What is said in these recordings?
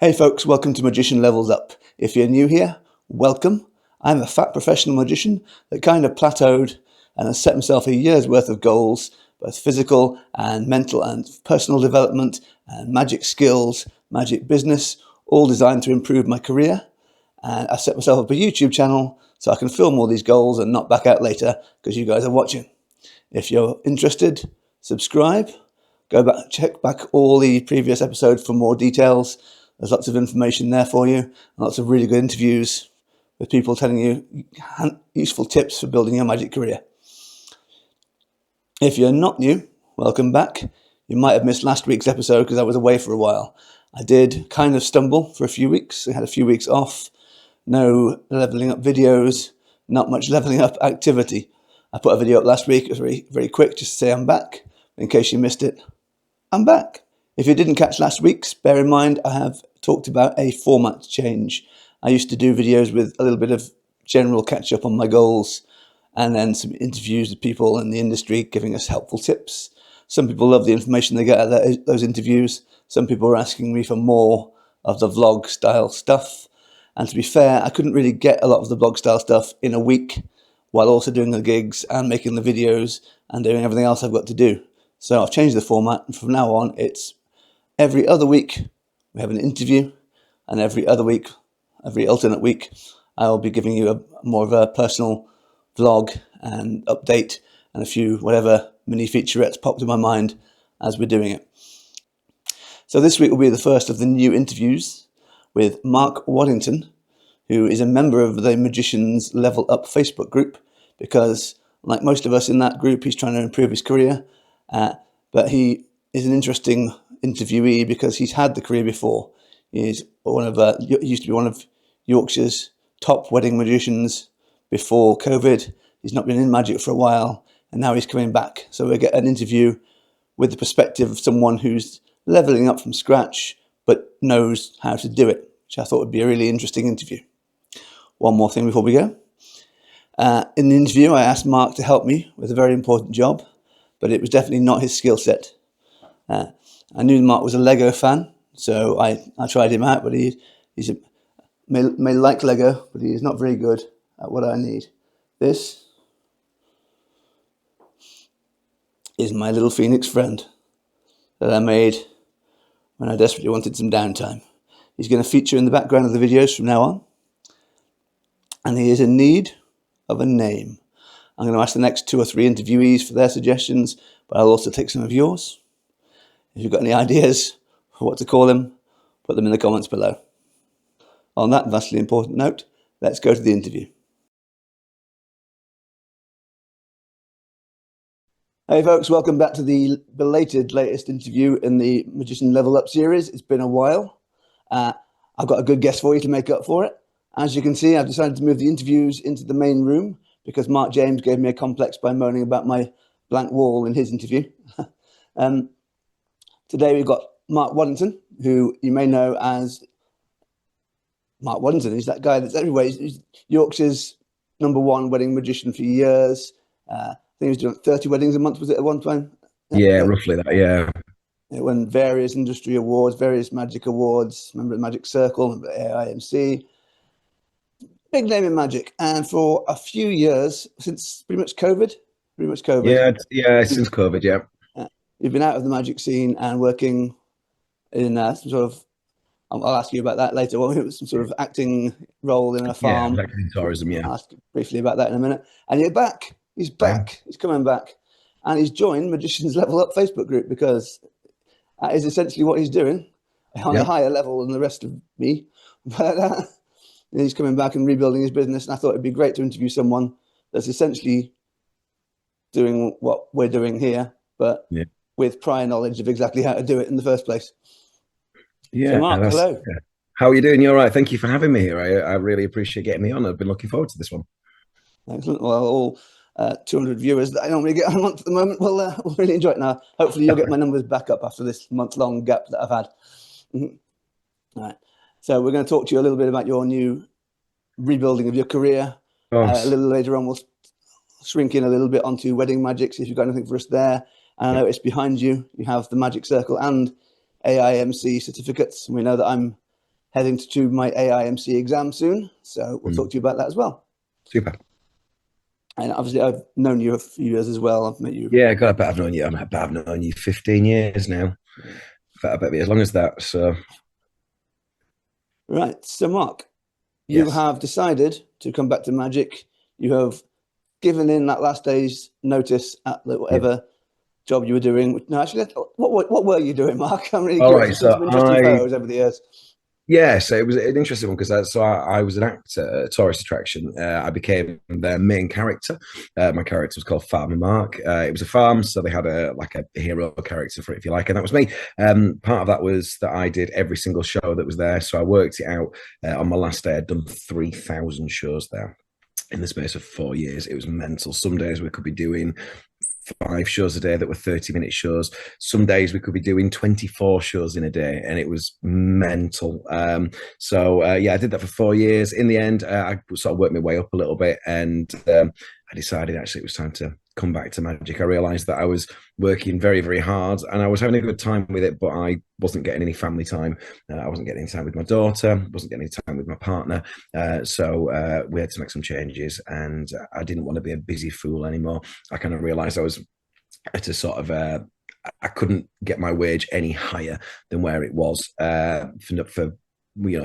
Hey folks, welcome to Magician Levels Up. If you're new here, welcome. I'm a fat professional magician that kind of plateaued and has set himself a year's worth of goals, both physical and mental and personal development and magic skills, magic business, all designed to improve my career. And I set myself up a YouTube channel so I can film all these goals and not back out later because you guys are watching. If you're interested, subscribe. Go back, check back all the previous episodes for more details. There's lots of information there for you, and lots of really good interviews with people telling you useful tips for building your magic career. If you're not new, welcome back. You might have missed last week's episode because I was away for a while. I did kind of stumble for a few weeks. I had a few weeks off, no leveling up videos, not much leveling up activity. I put a video up last week. It was very, very quick just to say I'm back. In case you missed it, I'm back. If you didn't catch last week's, bear in mind I have talked about a format change. I used to do videos with a little bit of general catch up on my goals and then some interviews with people in the industry giving us helpful tips. Some people love the information they get out of those interviews. Some people are asking me for more of the vlog style stuff. And to be fair, I couldn't really get a lot of the vlog style stuff in a week while also doing the gigs and making the videos and doing everything else I've got to do. So I've changed the format, and from now on it's every other week we have an interview, and every other week, every alternate week, I'll be giving you more of a personal vlog and update and a few whatever mini featurettes popped in my mind as we're doing it. So this week will be the first of the new interviews with Mark Waddington, who is a member of the Magicians Level Up Facebook group, because like most of us in that group, he's trying to improve his career, but he is an interesting interviewee because he's had the career before. He's he used to be one of Yorkshire's top wedding magicians before COVID. He's not been in magic for a while, and now he's coming back. So we get an interview with the perspective of someone who's leveling up from scratch, but knows how to do it, which I thought would be a really interesting interview. One more thing before we go. In the interview, I asked Mark to help me with a very important job, but it was definitely not his skill set. I knew Mark was a Lego fan, so I tried him out, but he may like Lego, but he is not very good at what I need. This is my little Phoenix friend that I made when I desperately wanted some downtime. He's going to feature in the background of the videos from now on, and he is in need of a name. I'm going to ask the next 2 or 3 interviewees for their suggestions, but I'll also take some of yours. If you've got any ideas for what to call him, put them in the comments below. On that vastly important note, let's go to the interview. Hey folks, welcome back to the belated latest interview in the Magician Level Up series. It's been a while. I've got a good guest for you to make up for it. As you can see, I've decided to move the interviews into the main room because Mark James gave me a complex by moaning about my blank wall in his interview. Today we've got Mark Waddington, who you may know as Mark Waddington. He's that guy that's everywhere. He's Yorkshire's #1 wedding magician for years. I think he was doing 30 weddings a month, was it, at one time? Yeah, roughly that, yeah. He won various industry awards, various magic awards, member of the Magic Circle, member of AIMC. Big name in magic. And for a few years, since pretty much COVID. Yeah, since COVID, yeah. You've been out of the magic scene and working in some sort of, I'll ask you about that later. Well, it was some sort of acting role in a farm. Yeah, acting tourism, yeah. I'll ask you briefly about that in a minute. And you're back. He's back. He's coming back. And he's joined Magicians Level Up Facebook group because that is essentially what he's doing on a higher level than the rest of me. But he's coming back and rebuilding his business. And I thought it'd be great to interview someone that's essentially doing what we're doing here, but with prior knowledge of exactly how to do it in the first place. Yeah. So Mark, hello. Yeah. How are you doing? You're all right. Thank you for having me here. I really appreciate getting me on. I've been looking forward to this one. Excellent. Well, all 200 viewers that I normally get a month at the moment will really enjoy it now. Hopefully you'll get my numbers back up after this month-long gap that I've had. All right. So we're going to talk to you a little bit about your new rebuilding of your career. A little later on, we'll shrink in a little bit onto wedding magic, see if you've got anything for us there. And I noticed behind you, you have the Magic Circle and AIMC certificates. We know that I'm heading to my AIMC exam soon, so we'll talk to you about that as well. Super. And obviously, I've known you a few years as well. I've met you. Yeah, God, I bet I've known you. I've known you 15 years now. I bet as long as that. So, right. So, Mark, you yes. have decided to come back to Magic. You have given in that last day's notice at whatever job you were doing. No, actually, what were you doing, Mark? I'm really All curious. right. You've seen some interesting photos over the years. Yeah, so it was an interesting one because I was an actor, a tourist attraction. I became their main character. My character was called Farmer Mark. It was a farm, so they had a hero character for it, if you like, and that was me. Part of that was that I did every single show that was there, so I worked it out. On my last day, I'd done 3,000 shows there in the space of 4 years. It was mental. Some days we could be doing 5 shows a day that were 30-minute shows. Some days we could be doing 24 shows in a day, and it was mental. Yeah, I did that for 4 years. In the end, I sort of worked my way up a little bit, and I decided actually it was time to come back to Magic. I realized that I was working very, very hard, and I was having a good time with it, but I wasn't getting any family time. I wasn't getting any time with my daughter, wasn't getting any time with my partner. So we had to make some changes, and I didn't want to be a busy fool anymore. I kind of realized I was at a sort of I couldn't get my wage any higher than where it was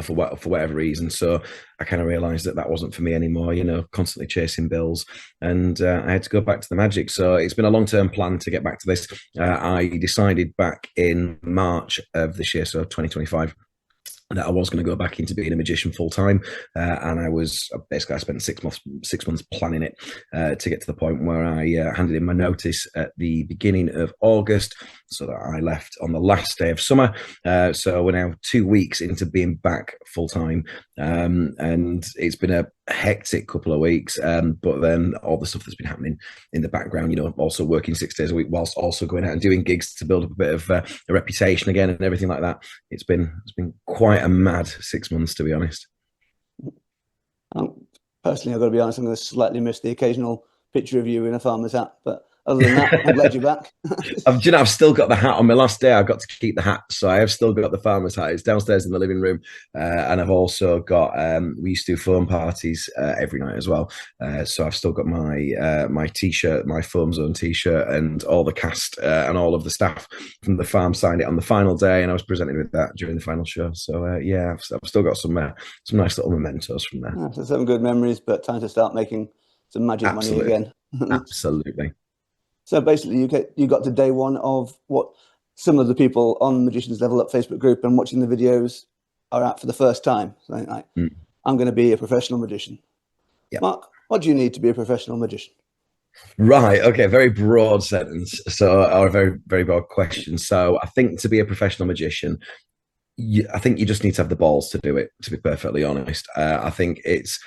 for whatever reason. So I kind of realized that wasn't for me anymore, constantly chasing bills, and I had to go back to the Magic. So it's been a long-term plan to get back to this. I decided back in March of this year, so 2025, that I was going to go back into being a magician full time, and I spent 6 months planning it to get to the point where I handed in my notice at the beginning of August, so that I left on the last day of summer. So we're now 2 weeks into being back full time, and it's been a hectic couple of weeks. But then all the stuff that's been happening in the background, also working 6 days a week whilst also going out and doing gigs to build up a bit of a reputation again and everything like that. It's been quite a mad 6 months, to be honest. Personally, I've got to be honest, I'm going to slightly miss the occasional picture of you in a farmer's hat, but other than that, I'm glad you're back. I've still got the hat on my last day. I got to keep the hat, so I have still got the farmer's hat. It's downstairs in the living room, and I've also got. We used to do foam parties every night as well, so I've still got my t-shirt, my foam zone t-shirt, and all the cast and all of the staff from the farm signed it on the final day, and I was presented with that during the final show. So yeah, I've still got some nice little mementos from there. So some good memories, but time to start making some magic money again. Absolutely. So basically, you got to day one of what some of the people on Magicians Level Up Facebook group and watching the videos are at for the first time. So I'm going to be a professional magician. Yep. Mark, what do you need to be a professional magician? Right. Okay. Very broad sentence. Or a very, very broad question. So I think to be a professional magician, I think you just need to have the balls to do it, to be perfectly honest. I think it's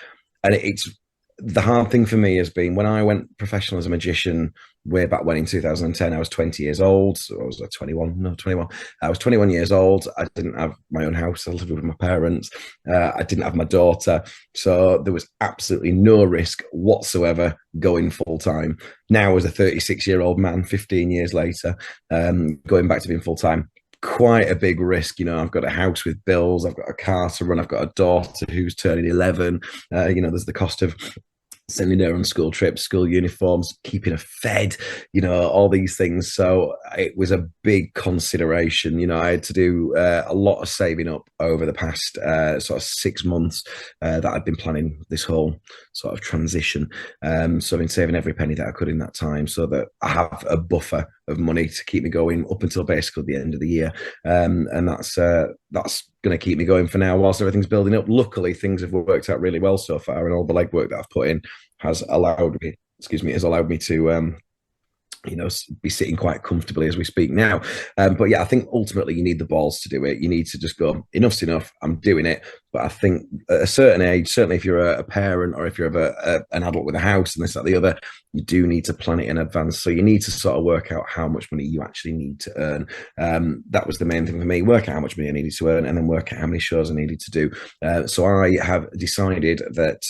the hard thing for me has been when I went professional as a magician way back when in 2010, I was 20 years old. So I was 21. No, 21. I was 21 years old. I didn't have my own house. I lived with my parents. I didn't have my daughter. So there was absolutely no risk whatsoever going full time. Now, as a 36-year-old man, 15 years later, going back to being full time, quite a big risk. I've got a house with bills, I've got a car to run, I've got a daughter who's turning 11. There's the cost of sending her on school trips, school uniforms, keeping her fed, all these things. So it was a big consideration. I had to do a lot of saving up over the past sort of 6 months that I've been planning this whole sort of transition. So I've been saving every penny that I could in that time so that I have a buffer of money to keep me going up until basically the end of the year. And that's going to keep me going for now whilst everything's building up. Luckily, things have worked out really well so far, and all the legwork that I've put in has allowed me to be sitting quite comfortably as we speak now. But yeah, I think ultimately you need the balls to do it. You need to just go, enough's enough, I'm doing it. But I think at a certain age, certainly if you're a parent or if you're an adult with a house and this, that, the other, you do need to plan it in advance. So you need to sort of work out how much money you actually need to earn. That was the main thing for me, work out how much money I needed to earn and then work out how many shows I needed to do. So I have decided that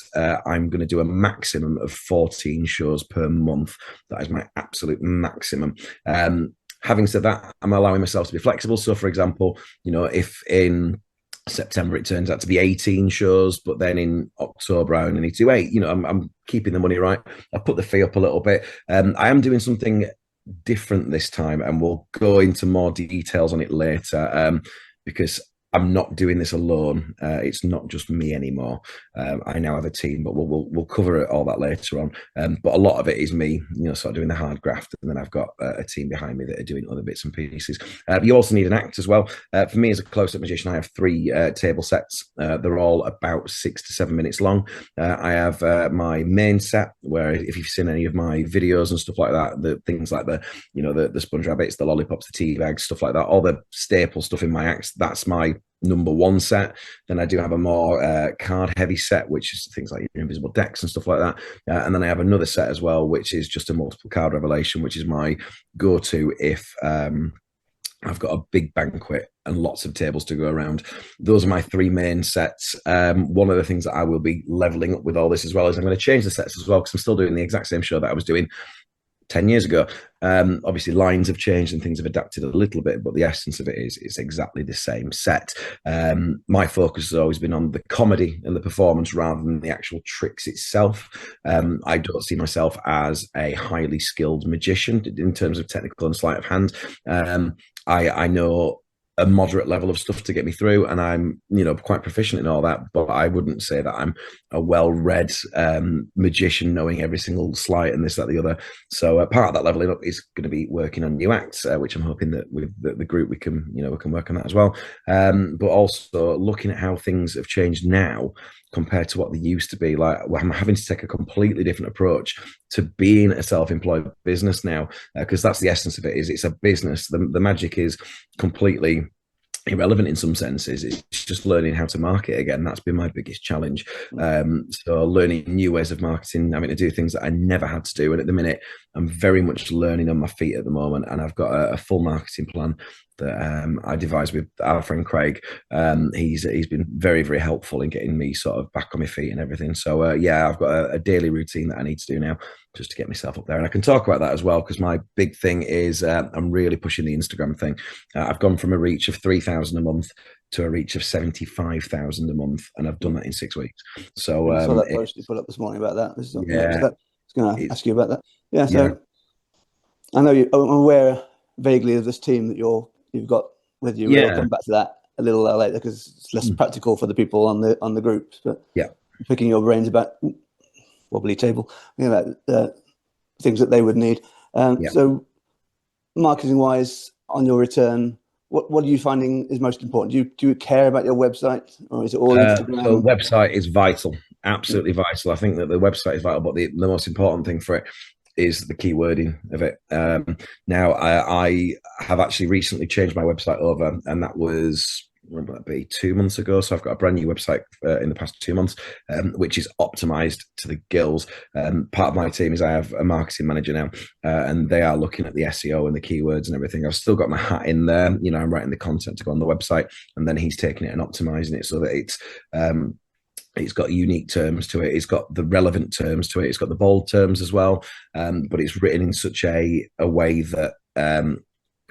I'm going to do a maximum of 14 shows per month. That is my absolute maximum. Having said that, I'm allowing myself to be flexible. So for example, if in September it turns out to be 18 shows, but then in October I only need to do 8. I'm keeping the money right. I put the fee up a little bit. I am doing something different this time, and we'll go into more details on it later, because I'm not doing this alone. It's not just me anymore. I now have a team, but we'll cover all that later on. But a lot of it is me, sort of doing the hard graft, and then I've got a team behind me that are doing other bits and pieces. You also need an act as well. For me as a close-up magician, I have 3 table sets. They're all about 6 to 7 minutes long. I have my main set, where if you've seen any of my videos and stuff like that, the things like the sponge rabbits, the lollipops, the tea bags, stuff like that, all the staple stuff in my acts, that's my number 1 set. Then I do have a more card heavy set, which is things like your invisible decks and stuff like that. And then I have another set as well, which is just a multiple card revelation, which is my go-to if I've got a big banquet and lots of tables to go around. Those are my 3 main sets. One of the things that I will be leveling up with all this as well is I'm going to change the sets as well, because I'm still doing the exact same show that I was doing 10 years ago. Obviously lines have changed and things have adapted a little bit, but the essence of it is exactly the same set. My focus has always been on the comedy and the performance rather than the actual tricks itself. I don't see myself as a highly skilled magician in terms of technical and sleight of hand. I know a moderate level of stuff to get me through, and I'm quite proficient in all that, but I wouldn't say that I'm a well-read magician knowing every single sleight and this, that, the other. So part of that leveling up is going to be working on new acts, which I'm hoping that with the group we can work on that as well, but also looking at how things have changed now compared to what they used to be. Like, I'm having to take a completely different approach to being a self-employed business now, because that's the essence of it. Is it's a business. The magic is completely irrelevant in some senses. It's just learning how to market again. That's been my biggest challenge. So learning new ways of marketing, having to do things that I never had to do. And at the minute, I'm very much learning on my feet at the moment. And I've got a full marketing plan that I devised with our friend Craig. He's been very, very helpful in getting me sort of back on my feet and everything. So I've got a daily routine that I need to do now just to get myself up there. And I can talk about that as well, because my big thing is I'm really pushing the Instagram thing. I've gone from a reach of 3,000 a month to a reach of 75,000 a month, and I've done that in 6 weeks. So I saw that post you put up this morning about that. I was going to ask you about that. Yeah, so I know I'm aware vaguely of this team that you've got with you. We'll come back to that a little later, because it's less practical for the people on the groups. But picking your brains about wobbly table, things that they would need. So, marketing wise, on your return, what are you finding is most important? Do you care about your website, or is it all Instagram? The website is vital, absolutely vital. I think that the website is vital, but the most important thing for it is the keywording of it. Now, I have actually recently changed my website over, and that was, when would that be, 2 months ago. So I've got a brand new website in the past 2 months, which is optimized to the gills. Part of my team is I have a marketing manager now, and they are looking at the SEO and the keywords and everything. I've still got my hat in there. I'm writing the content to go on the website, and then he's taking it and optimizing it so that it's got unique terms to it. It's got the relevant terms to it. It's got the bold terms as well. But it's written in such a way that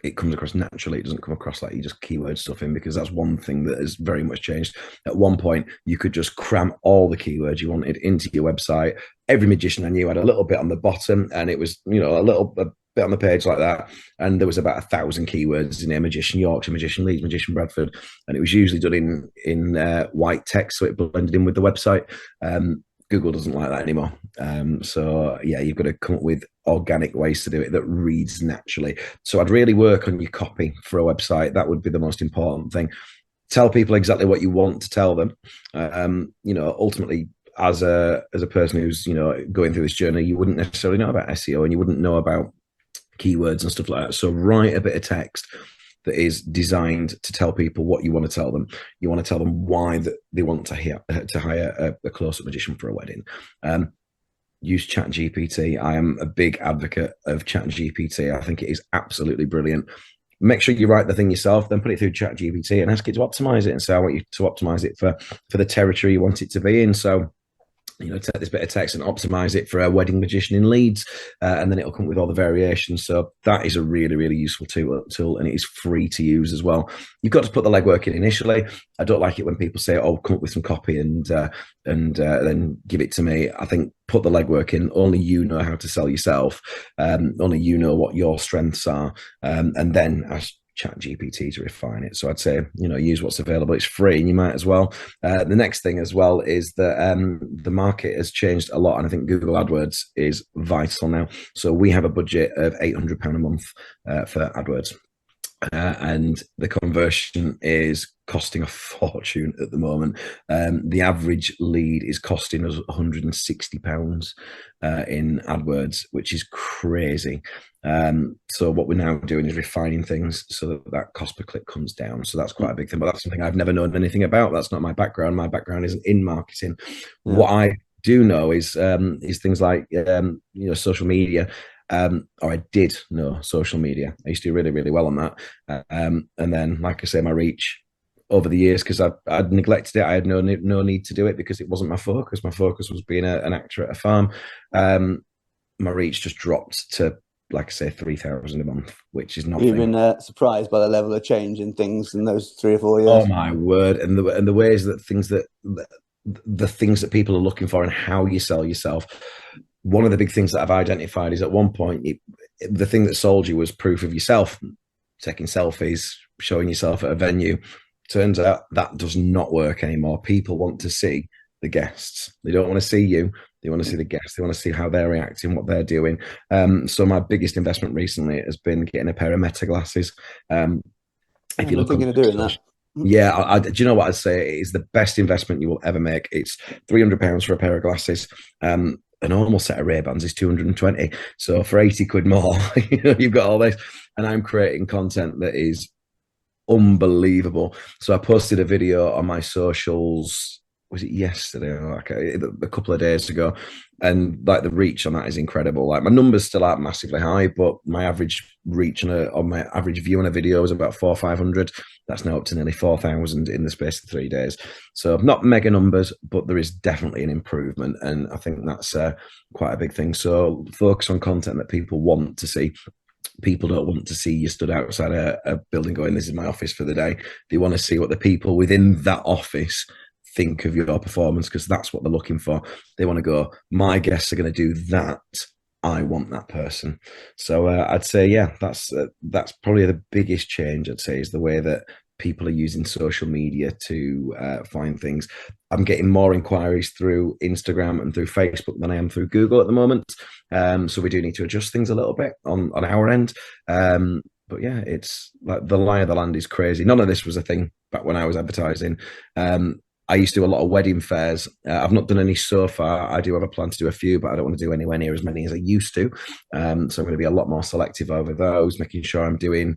it comes across naturally. It doesn't come across like you just keyword stuff in, because that's one thing that has very much changed. At one point, you could just cram all the keywords you wanted into your website. Every magician I knew had a little bit on the bottom, and it was, a little bit on the page like that. And there was about 1,000 keywords in there: magician Yorkshire, magician Leeds, magician Bradford. And it was usually done in white text, so it blended in with the website. Google doesn't like that anymore. So you've got to come up with organic ways to do it that reads naturally. So I'd really work on your copy for a website. That would be the most important thing. Tell people exactly what you want to tell them. Ultimately, as a person who's going through this journey, you wouldn't necessarily know about SEO, and you wouldn't know about keywords and stuff like that. So write a bit of text that is designed to tell people what you want to tell them. You want to tell them why they want to hire a close-up magician for a wedding. Use ChatGPT. I am a big advocate of ChatGPT. I think it is absolutely brilliant. Make sure you write the thing yourself, then put it through ChatGPT and ask it to optimize it, and say, I want you to optimize it for the territory you want it to be in. So take this bit of text and optimize it for a wedding magician in Leeds, and then it'll come with all the variations. So that is a really, really useful tool, and it is free to use as well. You've got to put the legwork in initially. I don't like it when people say, "Oh, come up with some copy and then give it to me." I think put the legwork in. Only you know how to sell yourself. Only you know what your strengths are, and then as chat GPT to refine it. So I'd say, use what's available. It's free and you might as well. The next thing as well is that the market has changed a lot. And I think Google AdWords is vital now. So we have a budget of £800 a month for AdWords. And the conversion is costing a fortune at the moment. The average lead is costing us £160 in AdWords, which is crazy. So what we're now doing is refining things so that cost per click comes down. So that's quite a big thing, but that's something I've never known anything about. That's not my background. My background isn't in marketing. Yeah. What I do know is things like social media. Or I did know social media. I used to do really, really well on that. And then, like I say, my reach over the years, because I'd neglected it. I had no need to do it because it wasn't my focus. My focus was being an actor at a farm. My reach just dropped to, like I say, 3,000 a month, which is nothing. You've been surprised by the level of change in things in those 3 or 4 years. Oh my word! And the ways that the things that people are looking for and how you sell yourself. One of the big things that I've identified is at one point, the thing that sold you was proof of yourself, taking selfies, showing yourself at a venue. Turns out that does not work anymore. People want to see the guests. They don't want to see you. They want to see the guests. They want to see how they're reacting, what they're doing. So my biggest investment recently has been getting a pair of Meta glasses. If you look thinking of doing that. Yeah, do you know what I'd say? It is the best investment you will ever make. It's £300 for a pair of glasses. A normal set of Ray-Bans is 220. So for 80 quid more, you've got all this. And I'm creating content that is unbelievable. So I posted a video on my socials, was it yesterday or a couple of days ago? And like the reach on that is incredible. Like my numbers still aren't massively high, but my average reach on my average view on a video is about 400 or 500. That's now up to nearly 4,000 in the space of 3 days. So not mega numbers, but there is definitely an improvement. And I think that's quite a big thing. So focus on content that people want to see. People don't want to see you stood outside a building going, "This is my office for the day." They want to see what the people within that office think of your performance, because that's what they're looking for. They want to go, "My guests are going to do that. I want that person." So I'd say, yeah, that's probably the biggest change. I'd say is the way that people are using social media to find things. I'm getting more inquiries through Instagram and through Facebook than I am through Google at the moment. So we do need to adjust things a little bit on our end. But yeah, it's like the lie of the land is crazy. None of this was a thing back when I was advertising. I used to do a lot of wedding fairs. I've not done any so far. I do have a plan to do a few, but I don't want to do anywhere near as many as I used to. So I'm going to be a lot more selective over those, making sure I'm doing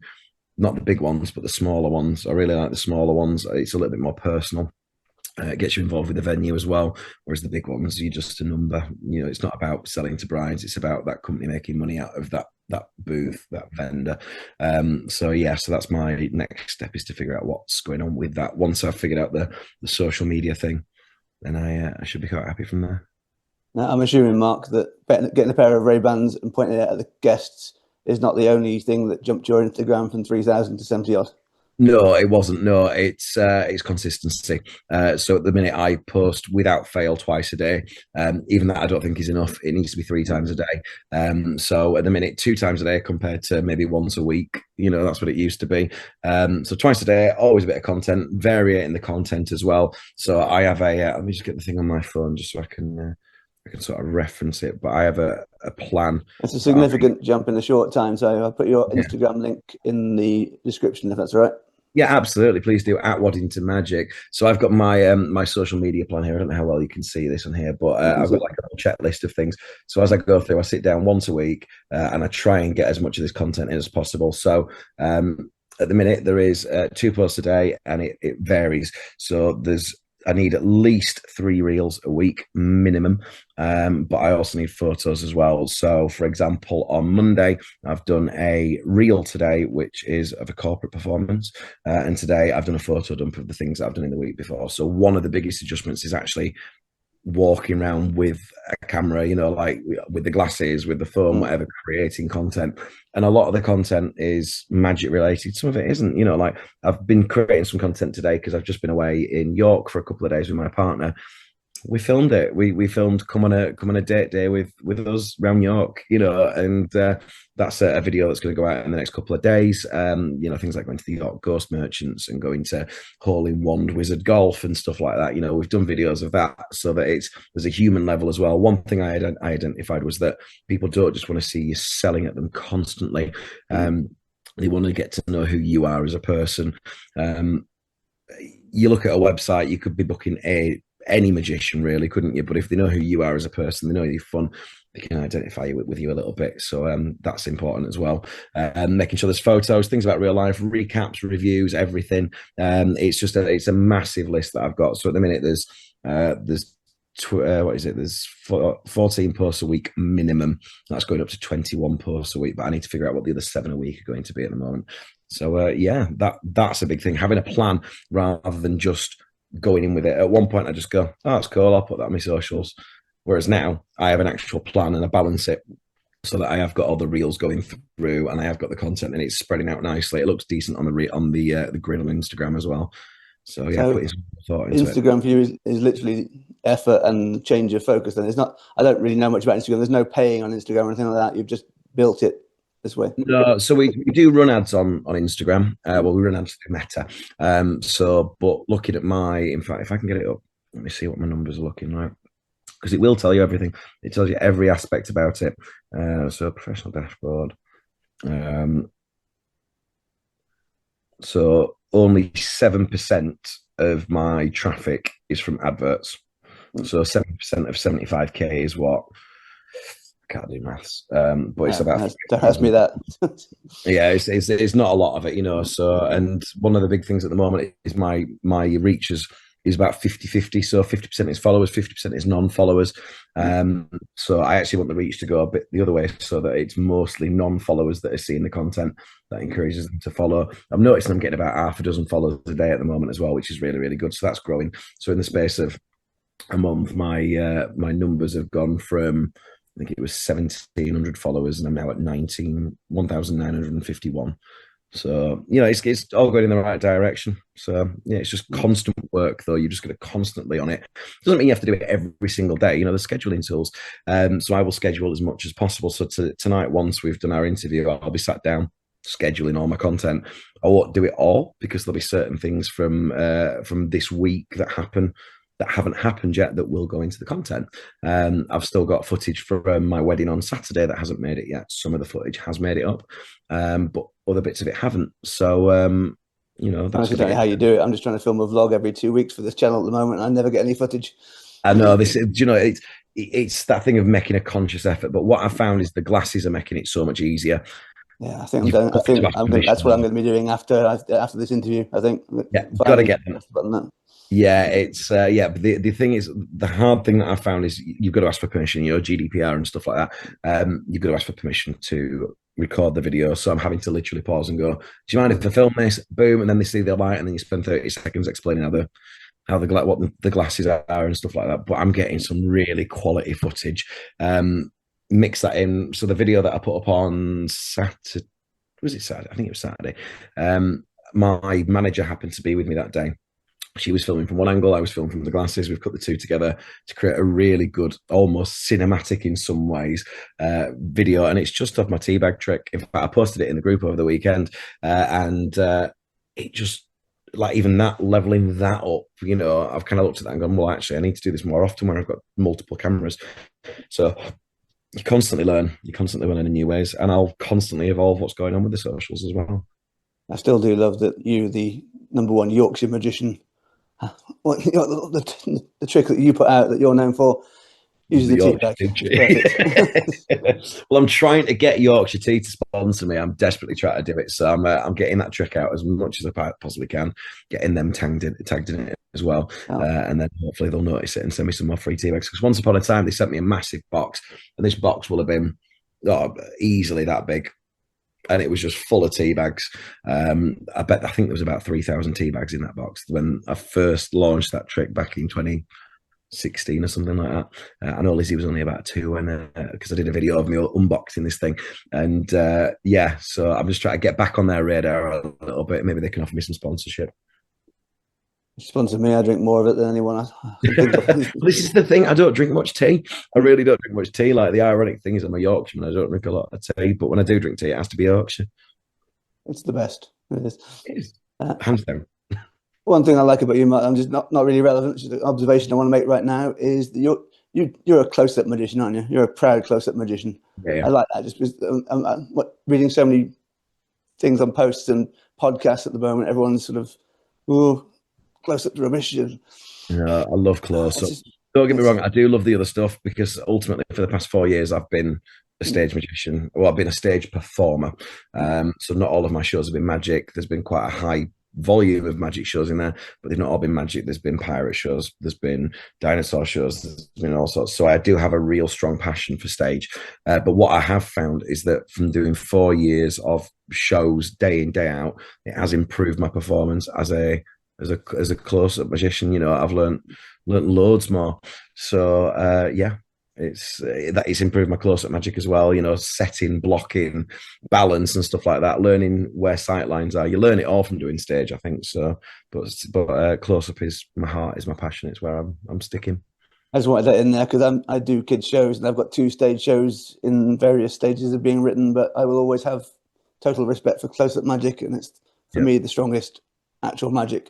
not the big ones, but the smaller ones. I really like the smaller ones. It's a little bit more personal. It gets you involved with the venue as well. Whereas the big ones, you're just a number. It's not about selling to brides. It's about that company making money out of that booth, that vendor. So that's my next step, is to figure out what's going on with that. Once I've figured out the social media thing, then I should be quite happy from there. Now, I'm assuming, Mark, that getting a pair of Ray-Bans and pointing it at the guests is not the only thing that jumped your Instagram from 3,000 to 70 odd. No, it wasn't. No, it's consistency. So at the minute, I post without fail twice a day. Even that I don't think is enough. It needs to be 3 times a day. So at the minute, 2 times a day compared to maybe once a week. That's what it used to be. So twice a day, always a bit of content, varying the content as well. So I have let me just get the thing on my phone just so I can sort of reference it, but I have a plan. It's a significant jump in a short time, so I'll put your Instagram link in the description if that's all right. Yeah, absolutely. Please do, at Waddington Magic. So I've got my my social media plan here. I don't know how well you can see this on here, but I've got like a checklist of things. So as I go through, I sit down once a week and I try and get as much of this content in as possible. So at the minute, there is 2 posts a day, and it varies. So I need at least 3 reels a week minimum, but I also need photos as well. So, for example, on Monday, I've done a reel today, which is of a corporate performance, and today I've done a photo dump of the things that I've done in the week before. So one of the biggest adjustments is actually walking around with a camera, like with the glasses, with the phone, whatever, creating content. And a lot of the content is magic related. Some of it isn't, like I've been creating some content today because I've just been away in York for a couple of days with my partner. We filmed it. We filmed come on a date day with us around York, and that's a video that's going to go out in the next couple of days. Things like going to the York Ghost Merchants and going to Hole in Wand Wizard Golf and stuff like that. We've done videos of that so that there's a human level as well. One thing I identified was that people don't just want to see you selling at them constantly. They want to get to know who you are as a person. You look at a website, you could be booking any magician, really, couldn't you? But if they know who you are as a person, they know you're fun, they can identify you with you a little bit. So that's important as well. Making sure there's photos, things about real life, recaps, reviews, everything. It's a massive list that I've got. So at the minute, there's what is it? There's 14 posts a week minimum. That's going up to 21 posts a week, but I need to figure out what the other 7 a week are going to be at the moment. So that's a big thing. Having a plan rather than just going in with it. At one point, I just go, "Oh, that's cool. I'll put that on my socials." Whereas now, I have an actual plan and I balance it so that I have got all the reels going through and I have got the content and it's spreading out nicely. It looks decent on the grid on Instagram as well. So putting some thought into Instagram for you is literally effort and change of focus. Then it's not. I don't really know much about Instagram. There's no paying on Instagram or anything like that. You've just built it this way. No, so we do run ads on Instagram. We run ads through Meta. But looking at in fact, if I can get it up, let me see what my numbers are looking like, because it will tell you everything. It tells you every aspect about it. So professional dashboard. So only 7% of my traffic is from adverts. So 7% of 75k is what? I can't do maths, but it's about. Don't ask me that. Yeah, it's not a lot of it, So, and one of the big things at the moment is my reach is about 50-50. So 50% is followers, 50% is non-followers. So I actually want the reach to go a bit the other way, so that it's mostly non-followers that are seeing the content that encourages them to follow. I'm noticing I'm getting about half a dozen followers a day at the moment as well, which is really, really good. So that's growing. So in the space of a month, my numbers have gone from, I think it was 1,700 followers, and I'm now at 1,951. So, it's all going in the right direction. So, it's just constant work, though. You're just going to constantly on it. Doesn't mean you have to do it every single day. The scheduling tools. So I will schedule as much as possible. So tonight, once we've done our interview, I'll be sat down scheduling all my content. I won't do it all because there'll be certain things from this week that haven't happened yet that will go into the content. I've still got footage from my wedding on Saturday that hasn't made it yet. Some of the footage has made it up, but other bits of it haven't. So, that's exactly how you do it. I'm just trying to film a vlog every 2 weeks for this channel at the moment. I never get any footage. I know this. It's that thing of making a conscious effort. But what I found is the glasses are making it so much easier. Yeah, I think I'm done. That's what I'm going to be doing after this interview. I think. Yeah, got to get them. Yeah, it's the thing is, the hard thing that I found is you've got to ask for permission, GDPR and stuff like that. You've got to ask for permission to record the video. So I'm having to literally pause and go, "Do you mind if I film this?" Boom, and then they see the light, and then you spend 30 seconds explaining what the glasses are and stuff like that. But I'm getting some really quality footage. Mix that in. So the video that I put up on Saturday, was it Saturday? I think it was Saturday. My manager happened to be with me that day. She was filming from one angle, I was filming from the glasses. We've put the two together to create a really good, almost cinematic in some ways, video. And it's just off my teabag trick. In fact, I posted it in the group over the weekend, and it just, like, even that, leveling that up, I've kind of looked at that and gone, well, actually, I need to do this more often when I've got multiple cameras. So you constantly learn. You're constantly learning in new ways, and I'll constantly evolve what's going on with the socials as well. I still do love that you, the #1 Yorkshire magician, the trick that you put out that you're known for, uses the tea. Well, I'm trying to get Yorkshire Tea to sponsor me. I'm desperately trying to do it, so I'm getting that trick out as much as I possibly can, getting them tagged in it as well, and then hopefully they'll notice it and send me some more free tea bags. Because once upon a time they sent me a massive box, and this box will have been easily that big. And it was just full of tea bags. I think there was about 3,000 tea bags in that box when I first launched that trick back in 16 or something like that. I know Lizzie was only about 2 when because I did a video of me unboxing this thing, and yeah, so I'm just trying to get back on their radar a little bit. Maybe they can offer me some sponsorship. Sponsor me, I drink more of it than anyone I can think of. Well, this is the thing. I don't drink much tea. I really don't drink much tea. Like the ironic thing is, I'm a Yorkshireman. I don't drink a lot of tea, but when I do drink tea, it has to be Yorkshire. It's the best. It is. It is. Uh, Hands down. One thing I like about you, Matt, I'm just not really relevant. It's just an observation I want to make right now is that you're a close-up magician, aren't you? You're a proud close-up magician. Yeah, yeah. I like that just because reading so many things on posts and podcasts at the moment. Everyone's sort of, oh, close-up rubbish. And I love close it's up. just, Don't get me it's, wrong, I do love the other stuff because ultimately, for the past 4 years, I've been a stage magician. Well, I've been a stage performer. So not all of my shows have been magic. There's been quite a high volume of magic shows in there, but they've not all been magic. There's been pirate shows, there's been dinosaur shows, there's been all sorts. So I do have a real strong passion for stage. But what I have found is that from doing 4 years of shows day in, day out, it has improved my performance as a close-up magician. I've learned loads more. So yeah, it's improved my close-up magic as well. Setting, blocking, balance, and stuff like that. Learning where sight lines are. You learn it all from doing stage, I think. So, but close-up is my heart, is my passion. It's where I'm sticking. I just wanted that in there because I do kids shows and I've got 2 stage shows in various stages of being written, but I will always have total respect for close-up magic, and it's for Yeah. me the strongest actual magic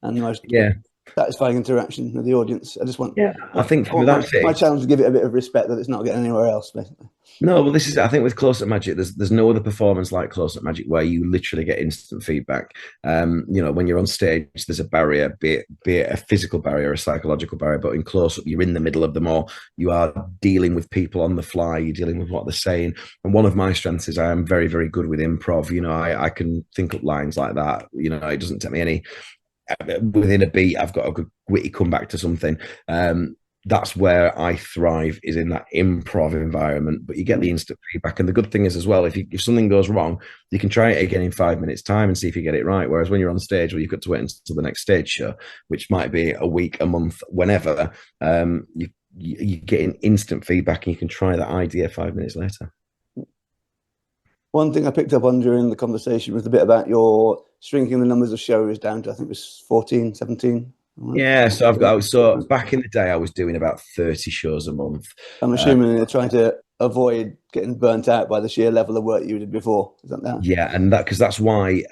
and most Yeah. satisfying interaction with the audience. I just want, Yeah. I think I for want that my it, challenge to give it a bit of respect that it's not getting anywhere else, basically. No, well, this is. I think with close-up magic, there's no other performance like close-up magic where you literally get instant feedback. When you're on stage, there's a barrier, be it a physical barrier, a psychological barrier. But in close-up, you're in the middle of them all. You are dealing with people on the fly. You're dealing with what they're saying. And one of my strengths is I am very, very good with improv. I can think up lines like that. It doesn't take me any. Within a beat, I've got a good witty comeback to something. That's where I thrive, is in that improv environment. But you get the instant feedback, and the good thing is as well, if something goes wrong, you can try it again in 5 minutes time and see if you get it right. Whereas when you're on stage, well, you've got to wait until the next stage show, which might be a week, a month, whenever. You get an instant feedback, and you can try that idea 5 minutes later. One thing I picked up on during the conversation was the bit about your shrinking the numbers of shows down to, I think it was 14, 17. Yeah, so back in the day, I was doing about 30 shows a month. I'm assuming they're trying to avoid getting burnt out by the sheer level of work you did before. Is that now? Yeah, and that's why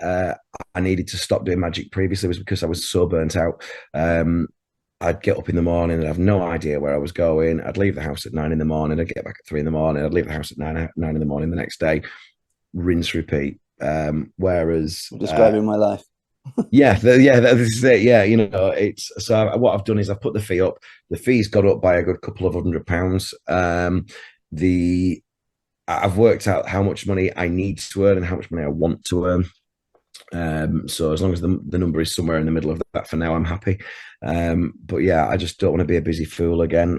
I needed to stop doing magic previously, was because I was so burnt out. I'd get up in the morning and have no idea where I was going. I'd leave the house at 9 in the morning. I'd get back at 3 in the morning. I'd leave the house at 9 in the morning the next day. Rinse, repeat. Whereas describing my life. Yeah, this is it. Yeah, it's so what I've done is I've put the fee up. The fee's got up by a good couple of £100. I've worked out how much money I need to earn and how much money I want to earn. So as long as the number is somewhere in the middle of that, for now, I'm happy. But yeah, I just don't want to be a busy fool again.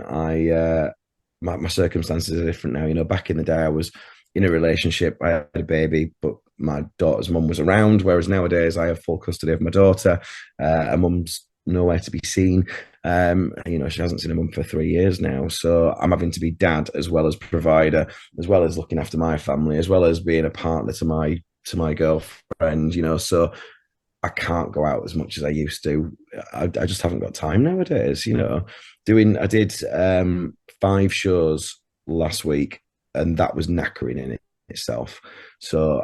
My circumstances are different now. Back in the day, I was in a relationship. I had a baby, but my daughter's mum was around, whereas nowadays I have full custody of my daughter. Her mum's nowhere to be seen. She hasn't seen her mum for 3 years now. So I'm having to be dad as well as provider, as well as looking after my family, as well as being a partner to my girlfriend, so I can't go out as much as I used to. I just haven't got time nowadays, I did 5 shows last week, and that was knackering in itself. So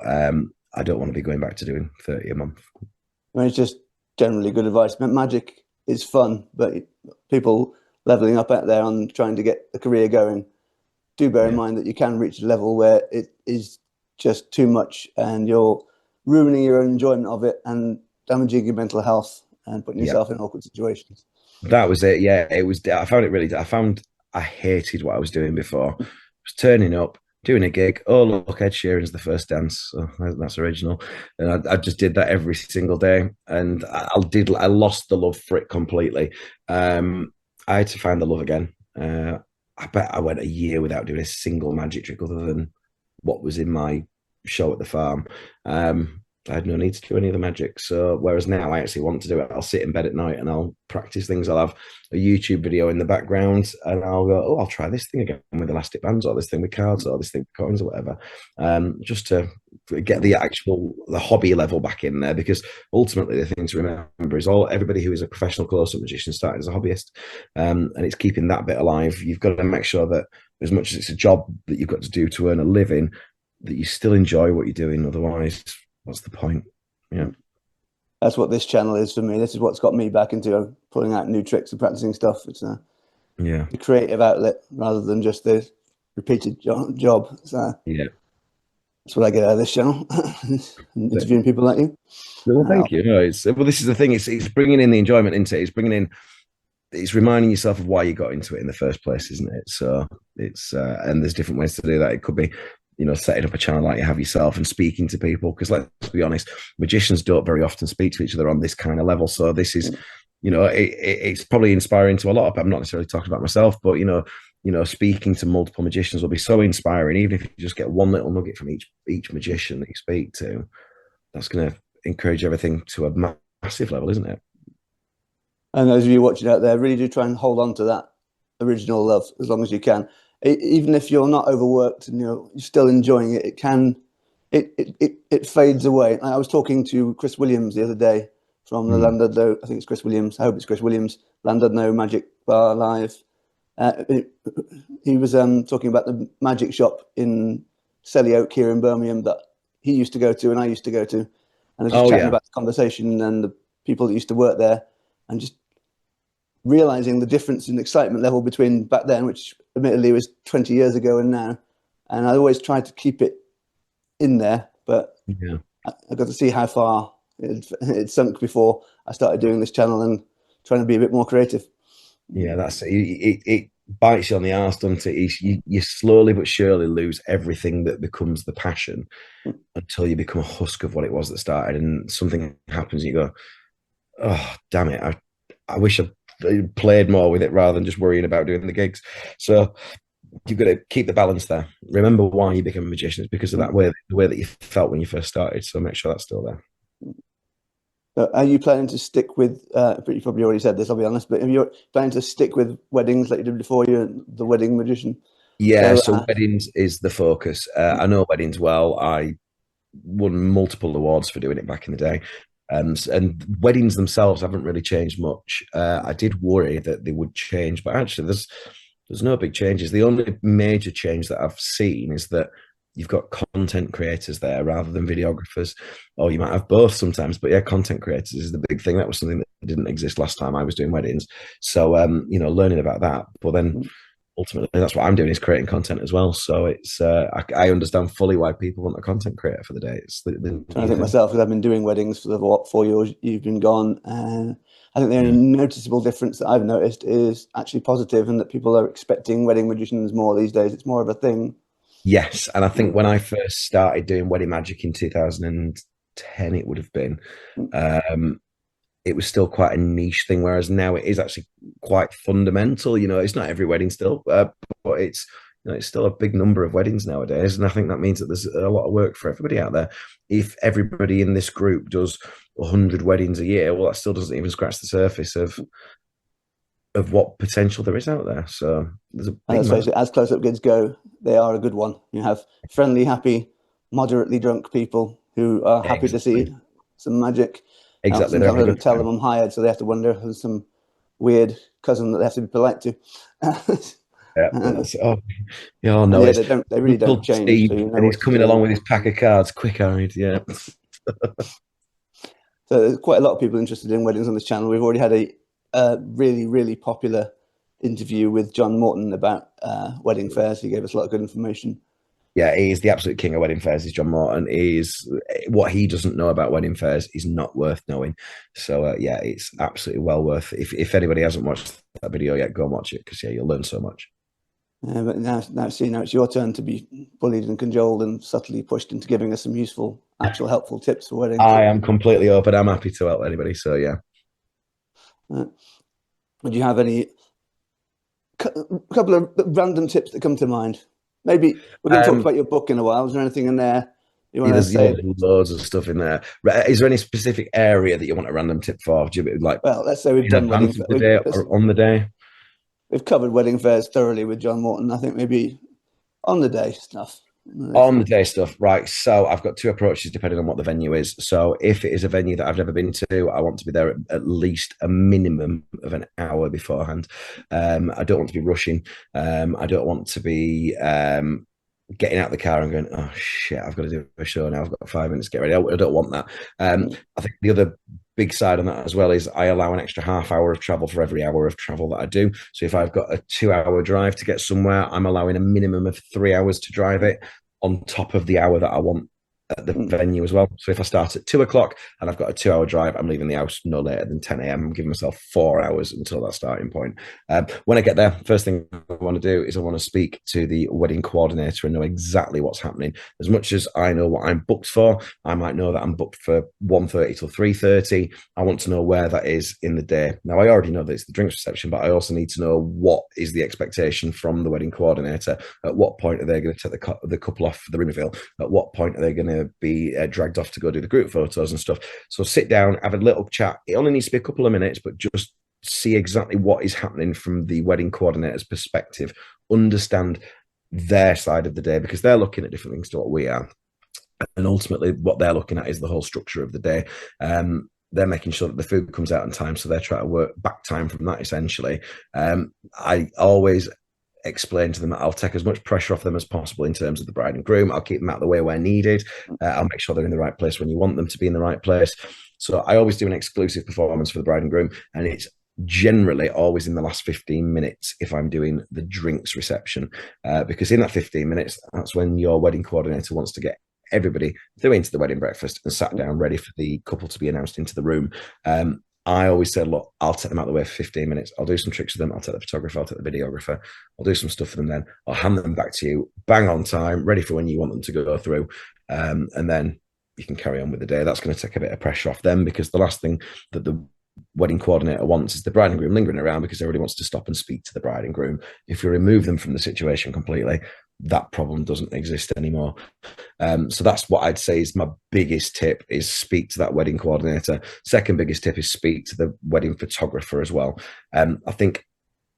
I don't want to be going back to doing 30 a month. I mean, it's just generally good advice. Magic is fun, but people leveling up out there on trying to get a career going, do bear in mind that you can reach a level where it is just too much and you're ruining your own enjoyment of it and damaging your mental health and putting yourself in awkward situations. That was it. Yeah, it was. I hated what I was doing before. I was turning up, doing a gig. Oh, look, Ed Sheeran's the first dance. Oh, that's original. And I just did that every single day. And I lost the love for it completely. I had to find the love again. I bet I went a year without doing a single magic trick other than what was in my show at the farm. I had no need to do any of the magic. So whereas now I actually want to do it, I'll sit in bed at night and I'll practice things. I'll have a YouTube video in the background and I'll go, oh, I'll try this thing again with elastic bands, or this thing with cards, or this thing with coins, or whatever. Just to get the hobby level back in there, because ultimately the thing to remember is everybody who is a professional close-up magician started as a hobbyist, and it's keeping that bit alive. You've got to make sure that as much as it's a job that you've got to do to earn a living, that you still enjoy what you're doing. Otherwise, what's the point? Yeah. That's what this channel is for me. This is what's got me back into pulling out new tricks and practicing stuff. It's a creative outlet rather than just the repeated job. So yeah, that's what I get out of this channel, interviewing people like you. Well, thank you. No, this is the thing. It's bringing in the enjoyment into it. It's reminding yourself of why you got into it in the first place, isn't it? So it's and there's different ways to do that. It could be, setting up a channel like you have yourself and speaking to people. Because let's be honest, magicians don't very often speak to each other on this kind of level. So this is, it's probably inspiring to a lot of. I'm not necessarily talking about myself, but speaking to multiple magicians will be so inspiring. Even if you just get one little nugget from each magician that you speak to, that's going to encourage everything to a massive level, isn't it? And those of you watching out there, really do try and hold on to that original love as long as you can. Even if you're not overworked and you're still enjoying it, it fades away. I was talking to Chris Williams the other day from the Llandudno. I think it's Chris Williams. I hope it's Chris Williams. Llandudno Magic Bar Live. He was talking about the magic shop in Selly Oak here in Birmingham that he used to go to and I used to go to, and I was just chatting about the conversation and the people that used to work there, and just realizing the difference in excitement level between back then, which admittedly was 20 years ago, and now. And I always tried to keep it in there, but I got to see how far it sunk before I started doing this channel and trying to be a bit more creative. Yeah, that's it. It bites you on the arse, doesn't it? You slowly but surely lose everything that becomes the passion until you become a husk of what it was that started, and something happens and you go, oh, damn it. I wish I played more with it rather than just worrying about doing the gigs. So you've got to keep the balance there. Remember why you became a magician. It's because of the way that you felt when you first started. So make sure that's still there. So are you planning to stick with, you probably already said this, I'll be honest, but are you planning to stick with weddings like you did before, you the wedding magician? Yeah, so weddings is the focus. I know weddings well. I won multiple awards for doing it back in the day. And weddings themselves haven't really changed much. I did worry that they would change, but actually there's no big changes. The only major change that I've seen is that you've got content creators there rather than videographers, or you might have both sometimes, but yeah, content creators is the big thing. That was something that didn't exist last time I was doing weddings. So, learning about that, but then ultimately that's what I'm doing, is creating content as well. So it's, I understand fully why people want a content creator for the day. It's I think myself, because I've been doing weddings for the 4 years you've been gone, and I think the only noticeable difference that I've noticed is actually positive, and that people are expecting wedding magicians more these days. It's more of a thing. Yes, and I think when I first started doing wedding magic in 2010, it would have been, it was still quite a niche thing, whereas now it is actually quite fundamental. It's not every wedding still, but it's it's still a big number of weddings nowadays, and I think that means that there's a lot of work for everybody out there. If everybody in this group does 100 weddings a year, well, that still doesn't even scratch the surface of what potential there is out there. So there's a big as close-up gigs go, they are a good one. You have friendly, happy, moderately drunk people who are happy to see some magic. Exactly. Sometimes I don't tell them I'm hired, so they have to wonder if there's some weird cousin that they have to be polite to. Yeah, no, they really don't change. Steve, so and he's coming along with his pack of cards, quick-eyed. Yeah. So there's quite a lot of people interested in weddings on this channel. We've already had a really, really popular interview with John Morton about wedding fairs. He gave us a lot of good information. Yeah, he is the absolute king of wedding fairs. Is John Morton. What he doesn't know about wedding fairs is not worth knowing. So it's absolutely well worth. If anybody hasn't watched that video yet, go and watch it, because you'll learn so much. Yeah, but now it's your turn to be bullied and cajoled and subtly pushed into giving us some useful, actual helpful tips for weddings. I am completely open. I'm happy to help anybody. So yeah. Would you have a couple of random tips that come to mind? Maybe we're going to talk about your book in a while. Is there anything in there You Yeah, want to say, there's loads of stuff in there. Is there any specific area that you want a random tip for? Do you like well, let's say we've in done advance of the day or on the day? we've covered wedding fairs thoroughly with John Morton. I think maybe on the day stuff. On the day stuff, right? So I've got two approaches depending on what the venue is. So if it is a venue that I've never been to, I want to be there at least a minimum of an hour beforehand. I don't want to be rushing. I don't want to be getting out of the car and going, oh shit, I've got to do a show now. I've got 5 minutes to get ready. I don't want that. I think the other big side on that as well is I allow an extra half hour of travel for every hour of travel that I do. So if I've got a 2 hour drive to get somewhere, I'm allowing a minimum of 3 hours to drive it on top of the hour that I want at the venue as well. So if I start at 2 o'clock and I've got a 2 hour drive, I'm leaving the house no later than 10 a.m. I'm giving myself 4 hours until that starting point. When I get there, first thing I want to do is I want to speak to the wedding coordinator and know exactly what's happening. As much as I know what I'm booked for, I might know that I'm booked for 1:30 till 3:30. I want to know where that is in the day. Now, I already know that it's the drinks reception, but I also need to know what is the expectation from the wedding coordinator. At what point are they going to take the couple off for the ring reveal? At what point are they going to be dragged off to go do the group photos and stuff? So sit down, have a little chat. It only needs to be a couple of minutes, but just see exactly what is happening from the wedding coordinator's perspective, understand their side of the day, because they're looking at different things to what we are. And ultimately what they're looking at is the whole structure of the day. They're making sure that the food comes out on time, so they're trying to work back time from that essentially. I always explain to them that I'll take as much pressure off them as possible in terms of the bride and groom. I'll keep them out of the way where needed. I'll make sure they're in the right place when you want them to be in the right place. So I always do an exclusive performance for the bride and groom, and it's generally always in the last 15 minutes if I'm doing the drinks reception, because in that 15 minutes, that's when your wedding coordinator wants to get everybody through into the wedding breakfast and sat down ready for the couple to be announced into the room. I always said, look, I'll take them out of the way for 15 minutes. I'll do some tricks with them. I'll take the photographer. I'll take the videographer. I'll do some stuff for them then. I'll hand them back to you, bang on time, ready for when you want them to go through. And then you can carry on with the day. That's going to take a bit of pressure off them, because the last thing that the wedding coordinator wants is the bride and groom lingering around, because everybody wants to stop and speak to the bride and groom. If you remove them from the situation completely, that problem doesn't exist anymore. So that's what I'd say is my biggest tip, is speak to that wedding coordinator. Second biggest tip is speak to the wedding photographer as well. I think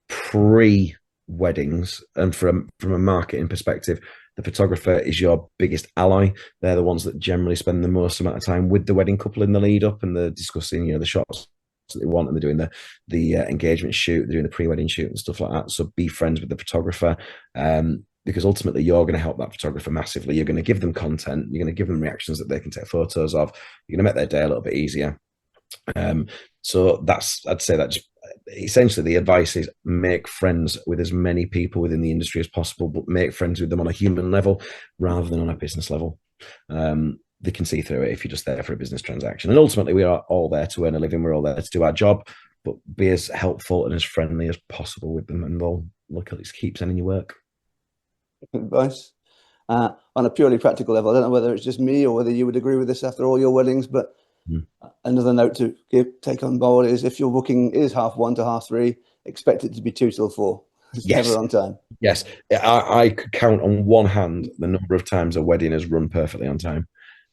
pre-weddings, and from a marketing perspective, the photographer is your biggest ally. They're the ones that generally spend the most amount of time with the wedding couple in the lead up, and they're discussing, the shots that they want, and they're doing the engagement shoot, they're doing the pre-wedding shoot and stuff like that. So be friends with the photographer, because ultimately you're going to help that photographer massively. You're going to give them content, you're going to give them reactions that they can take photos of, you're going to make their day a little bit easier. So I'd say that just essentially the advice is make friends with as many people within the industry as possible, but make friends with them on a human level rather than on a business level. They can see through it if you're just there for a business transaction. And ultimately, we are all there to earn a living. We're all there to do our job, but be as helpful and as friendly as possible with them, and they'll look at least keep sending you work. Advice. On a purely practical level, I don't know whether it's just me or whether you would agree with this after all your weddings, but another note to take on board is, if your booking is 1:30 to 3:30, expect it to be 2 till 4. It's never on time. Yes. I could count on one hand the number of times a wedding has run perfectly on time.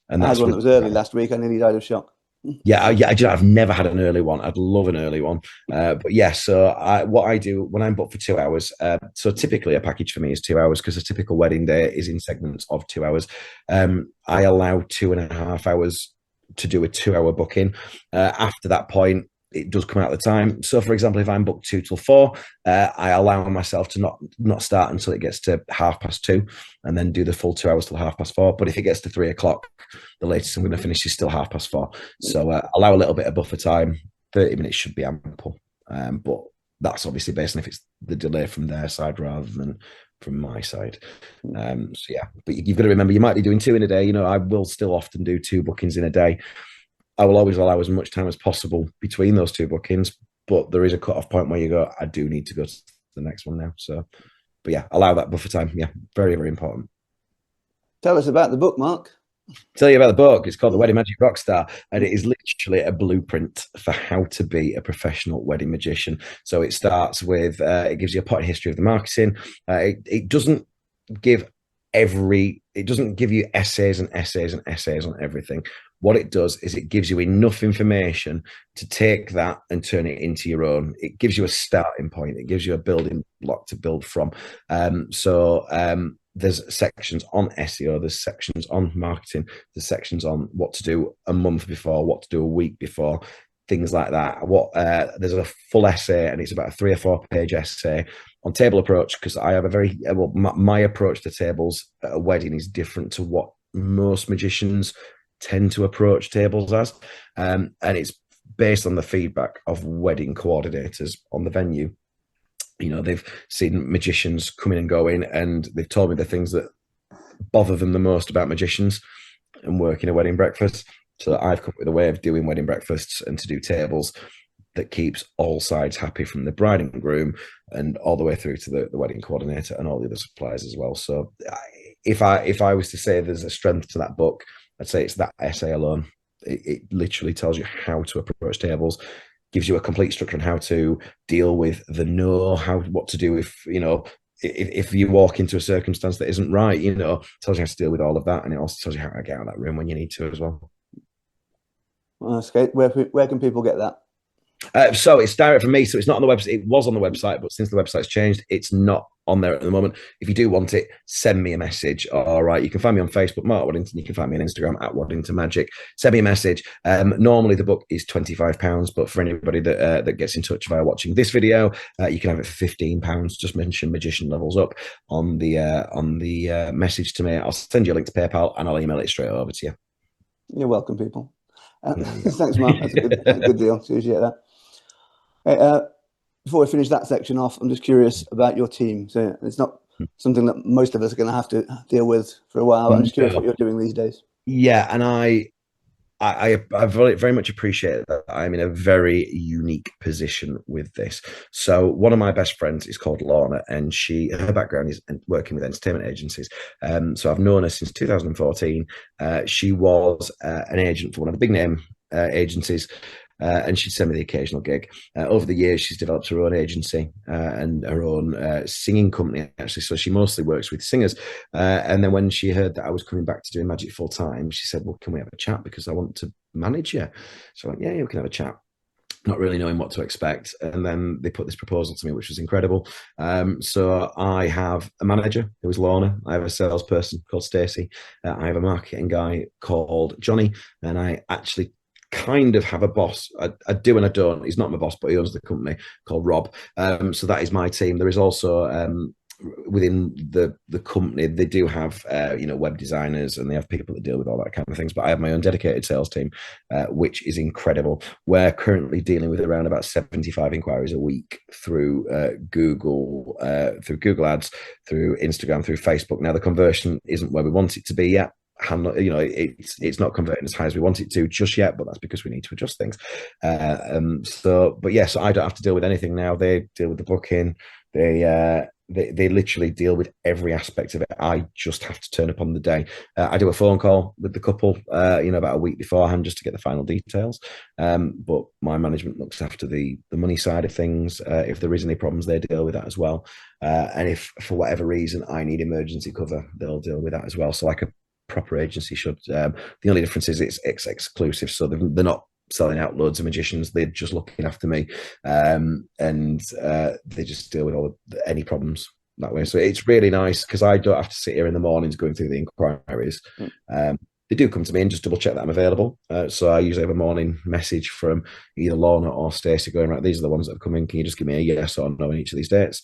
And I had one that was early last week. I nearly died of shock. I've never had an early one. I'd love an early one. But yeah, so what I do when I'm booked for 2 hours, so typically a package for me is 2 hours, because a typical wedding day is in segments of 2 hours. I allow 2.5 hours to do a 2 hour booking. After that point, it does come out of the time. So for example, if I'm booked 2 till 4, I allow myself to not start until it gets to 2:30, and then do the full 2 hours till 4:30. But if it gets to 3 o'clock, the latest I'm going to finish is still 4:30. So allow a little bit of buffer time. 30 minutes should be ample. But that's obviously based on if it's the delay from their side rather than from my side. So yeah, but you've got to remember, you might be doing 2 in a day. I will still often do 2 bookings in a day. I will always allow as much time as possible between those 2 bookings, but there is a cut-off point where you go, I do need to go to the next one now. So, but yeah, allow that buffer time. Yeah, very, very important. Tell us about the book, Mark. Tell you about the book. It's called The Wedding Magic Rockstar, and it is literally a blueprint for how to be a professional wedding magician. So it starts with, it gives you a potted history of the marketing. It doesn't give it doesn't give you essays and essays and essays on everything. What it does is it gives you enough information to take that and turn it into your own. It gives you a starting point. It gives you a building block to build from. There's sections on SEO, there's sections on marketing, there's sections on what to do a month before, what to do a week before, things like that. There's a full essay, and it's about a 3 or 4 page essay on table approach, because I have a very my approach to tables at a wedding is different to what most magicians tend to approach tables as, and it's based on the feedback of wedding coordinators on the venue. They've seen magicians come in and go in, and they've told me the things that bother them the most about magicians and working a wedding breakfast. So I've come up with a way of doing wedding breakfasts and to do tables that keeps all sides happy, from the bride and groom and all the way through to the wedding coordinator and all the other suppliers as well. So if I was to say there's a strength to that book, I'd say it's that essay alone. It literally tells you how to approach tables, gives you a complete structure on how to deal with what to do if you walk into a circumstance that isn't right, tells you how to deal with all of that. And it also tells you how to get out of that room when you need to as well. Well, that's great. Where can people get that? So it's direct from me. So it's not on the website. It was on the website, but since the website's changed, it's not on there at the moment. If you do want it, send me a message. All right. You can find me on Facebook, Mark Waddington. You can find me on Instagram at Waddington Magic. Send me a message. Normally the book is £25, but for anybody that gets in touch via watching this video, you can have it for £15. Just mention Magician Levels Up on the message to me. I'll send you a link to PayPal and I'll email it straight over to you. You're welcome, people. Thanks, Mark. That's a good deal. Appreciate that. Before we finish that section off, I'm just curious about your team. So it's not something that most of us are going to have to deal with for a while. I'm just curious what you're doing these days. Yeah, and I very much appreciate that I'm in a very unique position with this. So one of my best friends is called Lorna, and her background is working with entertainment agencies. So I've known her since 2014. She was an agent for one of the big name agencies. And she'd send me the occasional gig. Over the years, she's developed her own agency and her own singing company, actually. So she mostly works with singers. And then when she heard that I was coming back to doing magic full time, she said, well, can we have a chat? Because I want to manage you. So I went, yeah, we can have a chat. Not really knowing what to expect. And then they put this proposal to me, which was incredible. So I have a manager who is Lorna. I have a salesperson called Stacey. I have a marketing guy called Johnny. And I actually kind of have a boss. I do and I don't. He's not my boss, but he owns the company, called Rob. So that is my team. There is also within the company, they do have web designers, and they have people that deal with all that kind of things. But I have my own dedicated sales team, which is incredible. We're currently dealing with around about 75 inquiries a week through Google Ads, through Instagram, through Facebook. Now the conversion isn't where we want it to be yet. It's not converting as high as we want it to just yet, but that's because we need to adjust things. So I don't have to deal with anything now. They deal with the booking. They literally deal with every aspect of it. I just have to turn up on the day. I do a phone call with the couple, about a week beforehand, just to get the final details. But my management looks after the money side of things. If there is any problems, they deal with that as well. And if for whatever reason I need emergency cover, they'll deal with that as well. So like a proper agency should. The only difference is it's exclusive, so they're not selling out loads of magicians. They're just looking after me, and they just deal with any problems that way. So it's really nice because I don't have to sit here in the mornings going through the inquiries. They do come to me and just double check that I'm available. So I usually have a morning message from either Lorna or Stacey going, right, these are the ones that have come in. Can you just give me a yes or no on each of these dates?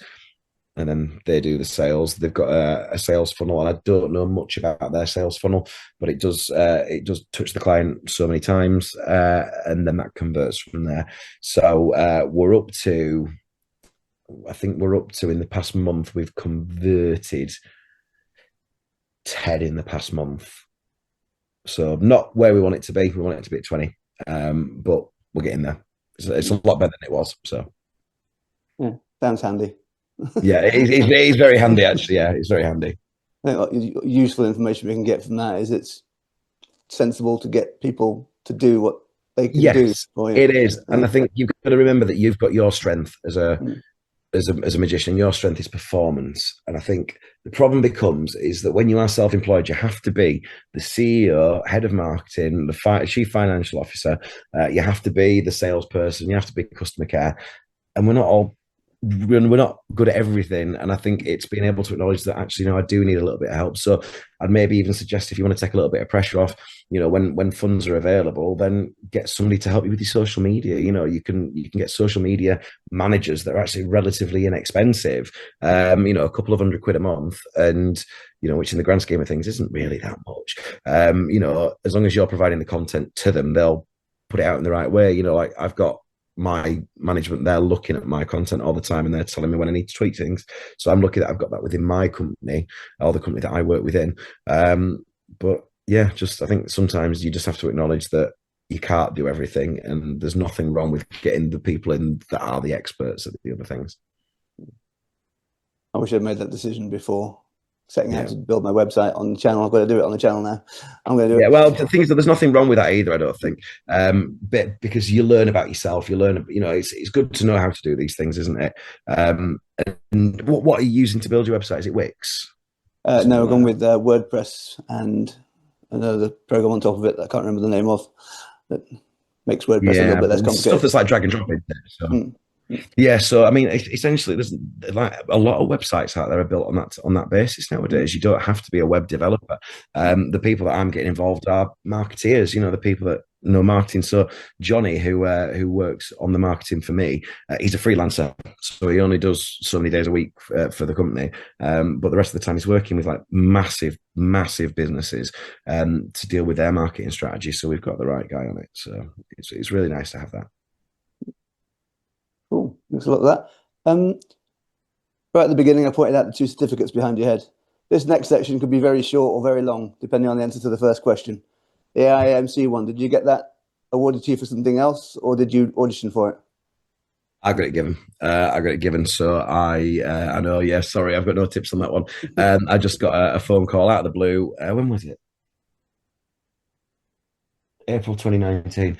And then they do the sales. They've got a sales funnel, and I don't know much about their sales funnel, but it does touch the client so many times, and then that converts from there. So I think we're up to in the past month, we've converted 10 in the past month. So not where we want it to be. We want it to be at 20, but we're getting there. It's a lot better than it was. So yeah, sounds handy. Yeah, it's very handy, actually. Yeah, it's very handy. Useful information we can get from that is it's sensible to get people to do what they can do. Yes, it is. And I think you've got to remember that you've got your strength as a as a magician, your strength is performance. And I think the problem becomes is that when you are self-employed, you have to be the CEO, head of marketing, the chief financial officer. You have to be the salesperson. You have to be customer care, and we're not good at everything. And I think it's being able to acknowledge that actually, I do need a little bit of help. So I'd maybe even suggest if you want to take a little bit of pressure off, when funds are available, then get somebody to help you with your social media. You can get social media managers that are actually relatively inexpensive. A couple of £100 a month, and which in the grand scheme of things isn't really that much. As long as you're providing the content to them, they'll put it out in the right way. Like I've got my management, they're looking at my content all the time and they're telling me when I need to tweak things. So I'm lucky that I've got that within my company or the company that I work within. But yeah, I think sometimes you just have to acknowledge that you can't do everything, and there's nothing wrong with getting the people in that are the experts at the other things. I wish I'd made that decision before setting out to build my website on the channel. I've got to do it on the channel now. I'm going to do it. Well, the thing is that there's nothing wrong with that either, I don't think. But because you learn about yourself, it's good to know how to do these things, isn't it? And what are you using to build your website? Is it Wix? No, I've gone with WordPress and another program on top of it that I can't remember the name of, that makes WordPress a little bit less complicated. Stuff that's like drag and drop in there. So. Yeah, so I mean, essentially, there's like a lot of websites out there are built on that basis nowadays. You don't have to be a web developer. The people that I'm getting involved are marketeers. The people that know marketing. So Johnny, who works on the marketing for me, he's a freelancer, so he only does so many days a week for the company. But the rest of the time, he's working with like massive businesses to deal with their marketing strategy. So we've got the right guy on it. So it's really nice to have that. Cool. Thanks a lot for that. Right at the beginning, I pointed out the 2 certificates behind your head. This next section could be very short or very long, depending on the answer to the first question. The AIMC one, did you get that awarded to you for something else, or did you audition for it? I got it given. So I know. Yeah, sorry, I've got no tips on that one. I just got a phone call out of the blue. When was it? April 2019.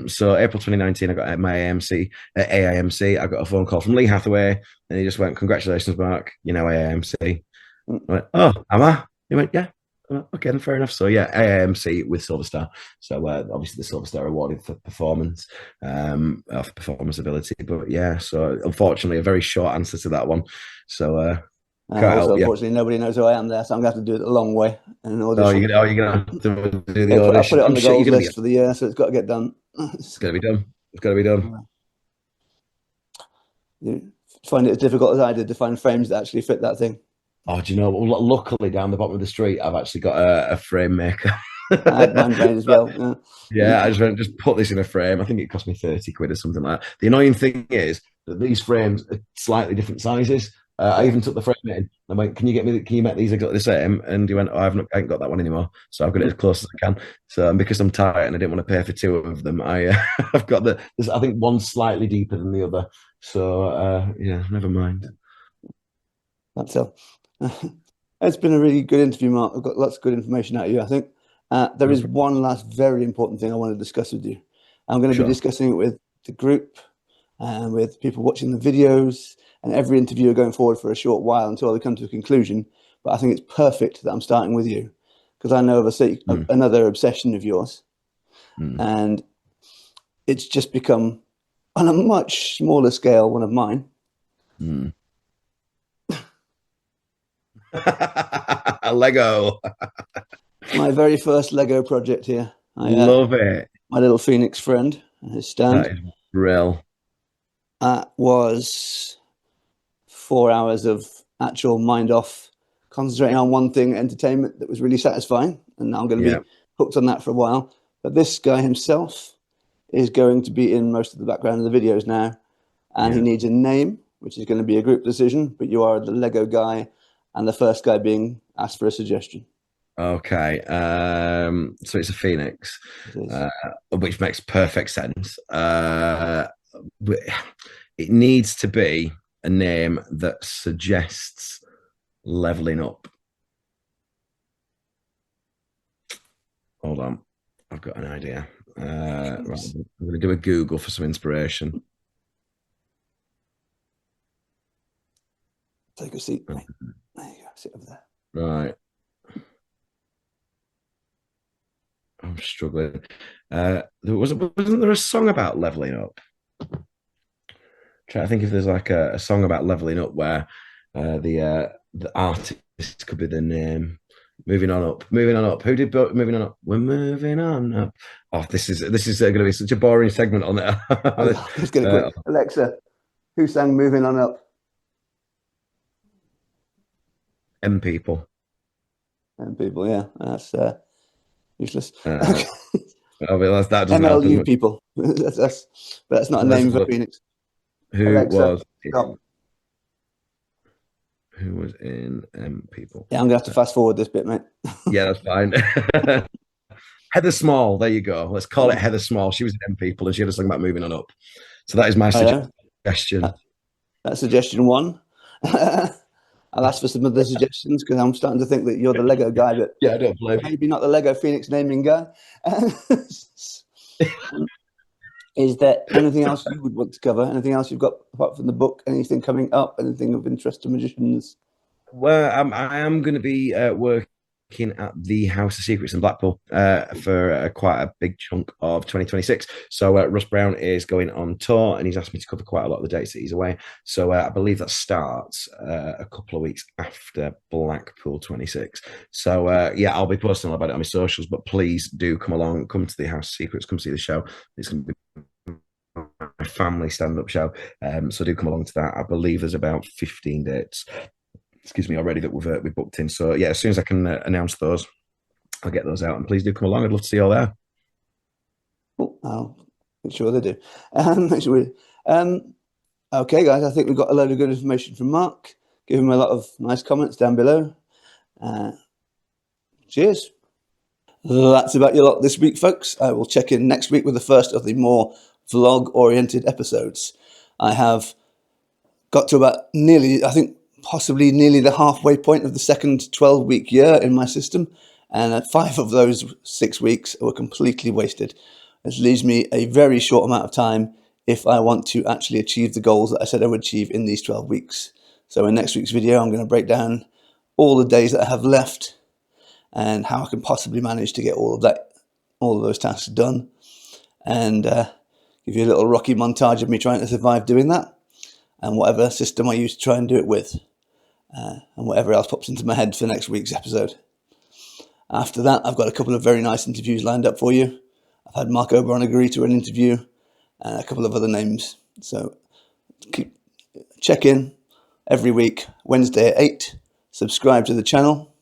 So April 2019, I got my AIMC. I got a phone call from Lee Hathaway, and he just went, "Congratulations, Mark. AIMC." I went, "Oh, am I?" He went, "Yeah." Okay, then fair enough. So yeah, AIMC with Silver Star. So obviously the Silver Star awarded for performance, for performance ability. But yeah, so unfortunately, a very short answer to that one. So unfortunately, nobody knows who I am there, so I'm going to have to do it a long way. And you're going to have to do the audition. I'll put it on the goals list for the year, so it's got to get done. It's got to be done. It's got to be done. You find it as difficult as I did to find frames that actually fit that thing? Oh, do you know? Luckily, down the bottom of the street, I've actually got a frame maker. Mine's made as well. Yeah, I just put this in a frame. I think it cost me 30 quid or something like that. The annoying thing is that these frames are slightly different sizes. I even took the frame in. I went, can you make these exactly the same? And he went, I ain't got that one anymore. So I've got it as close as I can. So because I'm tight and I didn't want to pay for 2 of them, I've got I think one slightly deeper than the other. So yeah, never mind. That's all. It's been a really good interview, Mark. I've got lots of good information out of you, I think. There is one last very important thing I want to discuss with you. I'm going to be discussing it with the group and with people watching the videos and every interviewer going forward for a short while until they come to a conclusion. But I think it's perfect that I'm starting with you, because I know of another obsession of yours. And it's just become, on a much smaller scale, one of mine. Lego. My very first Lego project here. I love it. My little Phoenix friend and his stand. That is real. That was 4 hours of actual mind off, concentrating on one thing, entertainment, that was really satisfying. And now I'm going to be hooked on that for a while. But this guy himself is going to be in most of the background of the videos now. And he needs a name, which is going to be a group decision. But you are the Lego guy and the first guy being asked for a suggestion. Okay. So it's a Phoenix, which makes perfect sense. It needs to be a name that suggests leveling up. Hold on. I've got an idea. Right, I'm going to do a Google for some inspiration. Take a seat, mate. There you go. Sit over there. Right. I'm struggling. Wasn't there a song about leveling up? Try to think if there's like a song about leveling up where the artist could be the name. Moving on up, moving on up. Who did moving on up? We're moving on up. Oh, this is going to be such a boring segment on there. Let's get a quick Alexa. Who sang "Moving On Up"? M people. M people, yeah, that's useless. That doesn't help as MLU much. people. But that's not a name for Phoenix. Who Alexa, was stop. Who was in M people? Yeah, I'm gonna have to fast forward this bit, mate. Yeah, that's fine. Heather Small, there you go. Let's call it Heather Small. She was in M people and she had a song about moving on up. So that is my suggestion. That's suggestion one. I'll ask for some other suggestions because I'm starting to think that you're the Lego guy, but yeah, I don't blame you. Maybe not the Lego Phoenix naming guy. Is there anything else you would want to cover? Anything else you've got apart from the book? Anything coming up? Anything of interest to magicians? Well, I am going to be working at the House of Secrets in Blackpool for quite a big chunk of 2026. So Russ Brown is going on tour and he's asked me to cover quite a lot of the dates that he's away. So I believe that starts a couple of weeks after Blackpool 26. So yeah, I'll be posting all about it on my socials, but please do come along, come to the House of Secrets, come see the show. It's going to be a family stand-up show. So do come along to that. I believe there's about 15 dates already that we've booked in. So yeah, as soon as I can announce those, I'll get those out. And please do come along. I'd love to see you all there. Oh, I'll make sure they do. Okay, guys, I think we've got a load of good information from Mark. Give him a lot of nice comments down below. Cheers. That's about your lot this week, folks. I will check in next week with the first of the more vlog-oriented episodes. I have got to about possibly nearly the halfway point of the second 12-week year in my system, and 5 of those 6 weeks were completely wasted. This leaves me a very short amount of time if I want to actually achieve the goals that I said I would achieve in these 12 weeks. So in next week's video, I'm going to break down all the days that I have left and how I can possibly manage to get all of those tasks done, and give you a little rocky montage of me trying to survive doing that, and whatever system I use to try and do it with. And whatever else pops into my head for next week's episode. After that, I've got a couple of very nice interviews lined up for you. I've had Mark Oberon agree to an interview and a couple of other names. So check in every week, Wednesday at 8. Subscribe to the channel.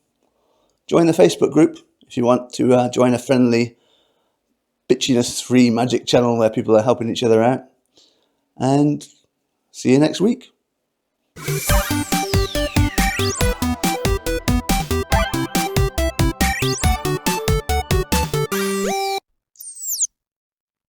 Join the Facebook group if you want to join a friendly, bitchiness-free magic channel where people are helping each other out. And see you next week.